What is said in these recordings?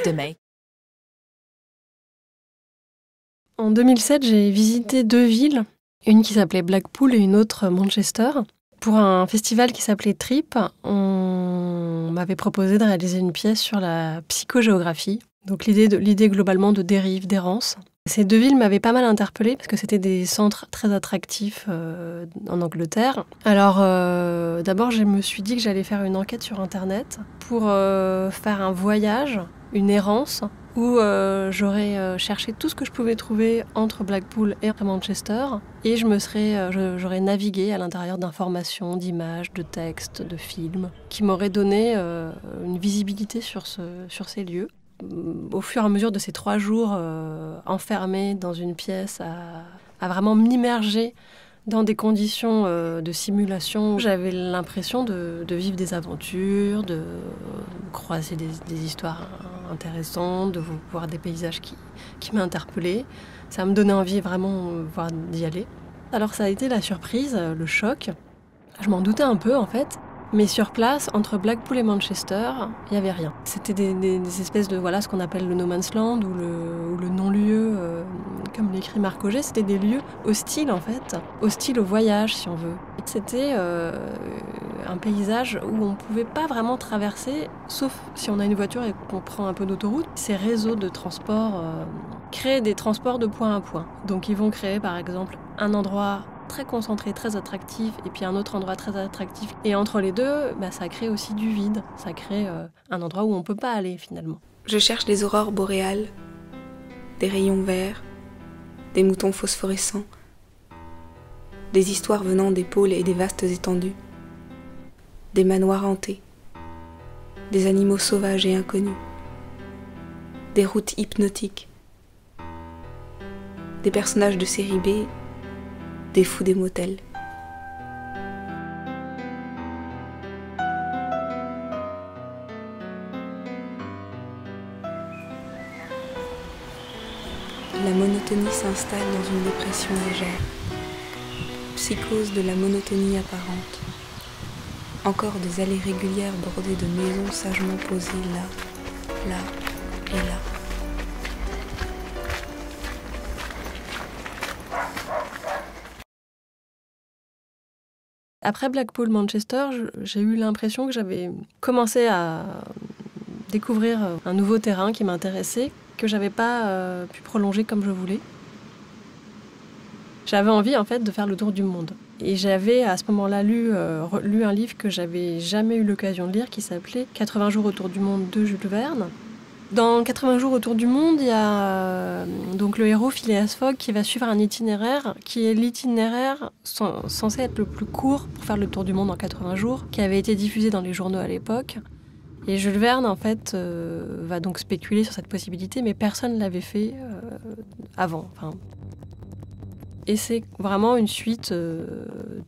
de mai. En 2007, j'ai visité 2 villes, une qui s'appelait Blackpool et une autre Manchester. Pour un festival qui s'appelait Trip, on m'avait proposé de réaliser une pièce sur la psychogéographie. Donc l'idée globalement de dérive, d'errance. Ces 2 villes m'avaient pas mal interpellée parce que c'était des centres très attractifs en Angleterre. Alors d'abord, je me suis dit que j'allais faire une enquête sur Internet pour faire un voyage, une errance, où j'aurais cherché tout ce que je pouvais trouver entre Blackpool et Manchester et j'aurais navigué à l'intérieur d'informations, d'images, de textes, de films qui m'auraient donné une visibilité sur ces lieux. Au fur et à mesure de ces 3 jours enfermés dans une pièce à vraiment m'immerger dans des conditions de simulation, j'avais l'impression de vivre des aventures, de croiser des histoires intéressantes, de voir des paysages qui m'interpellaient. Ça me donnait envie vraiment d'y aller. Alors ça a été la surprise, le choc. Je m'en doutais un peu en fait. Mais sur place, entre Blackpool et Manchester, il n'y avait rien. C'était des espèces de, ce qu'on appelle le no man's land ou le non-lieu, comme l'écrit Marc Auger. C'était des lieux hostiles en fait, hostiles au voyage si on veut. C'était un paysage où on ne pouvait pas vraiment traverser, sauf si on a une voiture et qu'on prend un peu d'autoroute. Ces réseaux de transport créent des transports de point à point. Donc ils vont créer par exemple un endroit très concentré, très attractif, et puis un autre endroit très attractif. Et entre les deux, ça crée aussi du vide. Ça crée un endroit où on ne peut pas aller finalement. Je cherche les aurores boréales, des rayons verts, des moutons phosphorescents, des histoires venant des pôles et des vastes étendues, des manoirs hantés, des animaux sauvages et inconnus, des routes hypnotiques, des personnages de série B, des fous des motels. La monotonie s'installe dans une dépression légère. Psychose de la monotonie apparente. Encore des allées régulières bordées de maisons sagement posées là et là. Après Blackpool-Manchester, j'ai eu l'impression que j'avais commencé à découvrir un nouveau terrain qui m'intéressait, que j'avais pas pu prolonger comme je voulais. J'avais envie en fait de faire le tour du monde. Et j'avais à ce moment-là lu un livre que j'avais jamais eu l'occasion de lire qui s'appelait 80 jours autour du monde de Jules Verne. Dans 80 jours autour du monde, il y a donc le héros Phileas Fogg qui va suivre un itinéraire qui est l'itinéraire censé être le plus court pour faire le tour du monde en 80 jours, qui avait été diffusé dans les journaux à l'époque. Et Jules Verne, en fait, va donc spéculer sur cette possibilité, mais personne ne l'avait fait avant. Et c'est vraiment une suite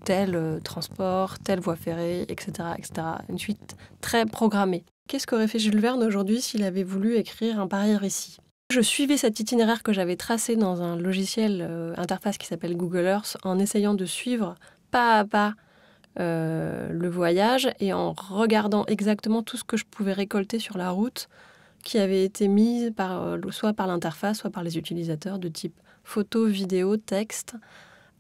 tel transport, telle voie ferrée, etc., etc. Une suite très programmée. Qu'est-ce qu'aurait fait Jules Verne aujourd'hui s'il avait voulu écrire un pareil récit ? Je suivais cet itinéraire que j'avais tracé dans un logiciel interface qui s'appelle Google Earth en essayant de suivre pas à pas le voyage et en regardant exactement tout ce que je pouvais récolter sur la route qui avait été mis soit par l'interface, soit par les utilisateurs de type photos, vidéos, textes,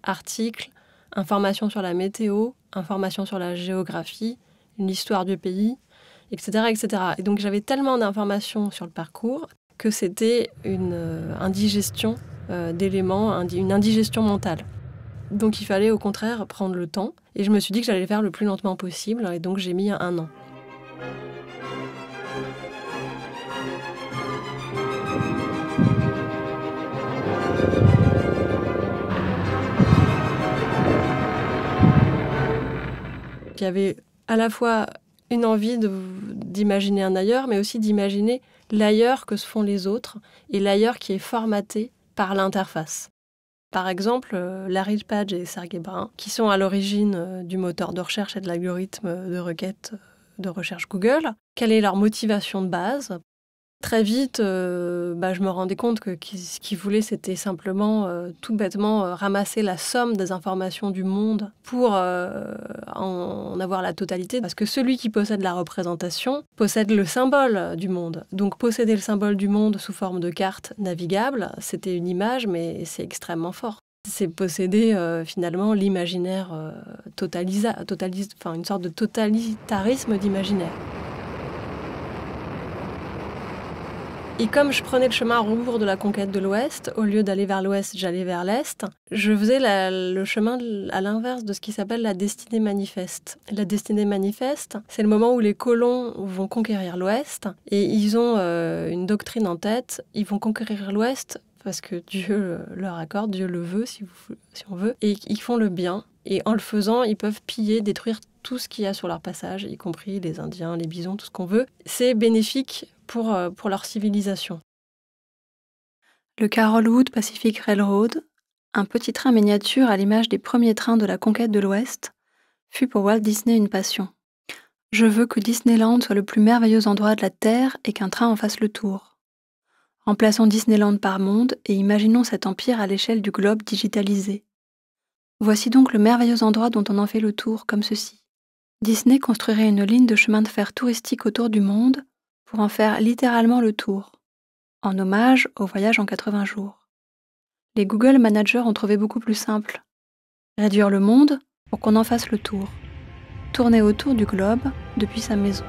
articles, informations sur la météo, informations sur la géographie, l'histoire du pays, etc., etc. Et donc j'avais tellement d'informations sur le parcours que c'était une indigestion d'éléments, une indigestion mentale. Donc il fallait au contraire prendre le temps. Et je me suis dit que j'allais le faire le plus lentement possible. Et donc j'ai mis 1 an. Il y avait à la fois une envie d'imaginer un ailleurs, mais aussi d'imaginer l'ailleurs que se font les autres et l'ailleurs qui est formaté par l'interface. Par exemple, Larry Page et Sergey Brin, qui sont à l'origine du moteur de recherche et de l'algorithme de requête de recherche Google. Quelle est leur motivation de base ? Très vite, je me rendais compte que ce qu'ils voulaient, c'était simplement, tout bêtement, ramasser la somme des informations du monde pour en avoir la totalité. Parce que celui qui possède la représentation possède le symbole du monde. Donc posséder le symbole du monde sous forme de carte navigable, c'était une image, mais c'est extrêmement fort. C'est posséder finalement l'imaginaire une sorte de totalitarisme d'imaginaire. Et comme je prenais le chemin à rebours de la conquête de l'Ouest, au lieu d'aller vers l'Ouest, j'allais vers l'Est, je faisais le chemin à l'inverse de ce qui s'appelle la destinée manifeste. La destinée manifeste, c'est le moment où les colons vont conquérir l'Ouest et ils ont une doctrine en tête, ils vont conquérir l'Ouest parce que Dieu leur accorde, Dieu le veut si on veut, et ils font le bien. Et en le faisant, ils peuvent piller, détruire tout ce qu'il y a sur leur passage, y compris les Indiens, les bisons, tout ce qu'on veut. C'est bénéfique pour leur civilisation. Le Carrollwood Pacific Railroad, un petit train miniature à l'image des premiers trains de la conquête de l'Ouest, fut pour Walt Disney une passion. Je veux que Disneyland soit le plus merveilleux endroit de la Terre et qu'un train en fasse le tour. Remplaçons Disneyland par monde et imaginons cet empire à l'échelle du globe digitalisé. Voici donc le merveilleux endroit dont on en fait le tour, comme ceci. Disney construirait une ligne de chemin de fer touristique autour du monde pour en faire littéralement le tour, en hommage au voyage en 80 jours. Les Google Managers ont trouvé beaucoup plus simple. Réduire le monde pour qu'on en fasse le tour. Tourner autour du globe depuis sa maison.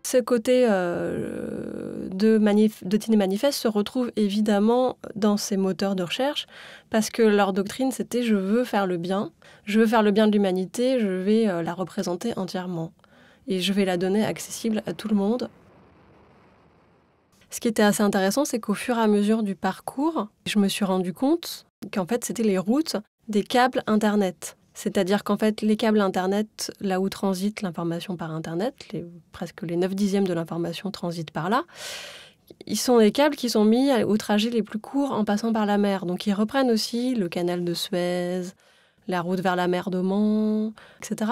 Ce côté de Tiny Manifest se retrouve évidemment dans ces moteurs de recherche parce que leur doctrine, c'était « je veux faire le bien de l'humanité, je vais la représenter entièrement et je vais la donner accessible à tout le monde ». Ce qui était assez intéressant, c'est qu'au fur et à mesure du parcours, je me suis rendu compte qu'en fait, c'était les routes des câbles Internet. C'est-à-dire qu'en fait, les câbles Internet, là où transite l'information par Internet, presque les 9/10 de l'information transitent par là, ils sont des câbles qui sont mis aux trajets les plus courts en passant par la mer. Donc ils reprennent aussi le canal de Suez, la route vers la mer d'Oman, etc.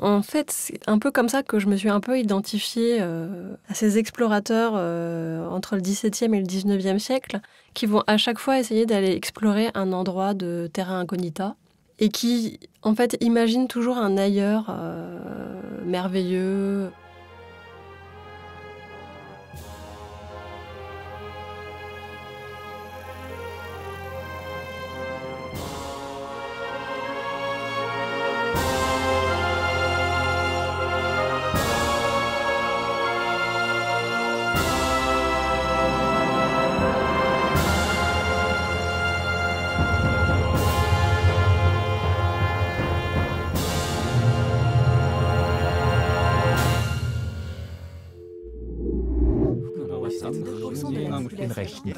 En fait, c'est un peu comme ça que je me suis un peu identifiée à ces explorateurs entre le XVIIe et le XIXe siècle qui vont à chaque fois essayer d'aller explorer un endroit de terra incognita et qui, en fait, imaginent toujours un ailleurs merveilleux. den Rechten.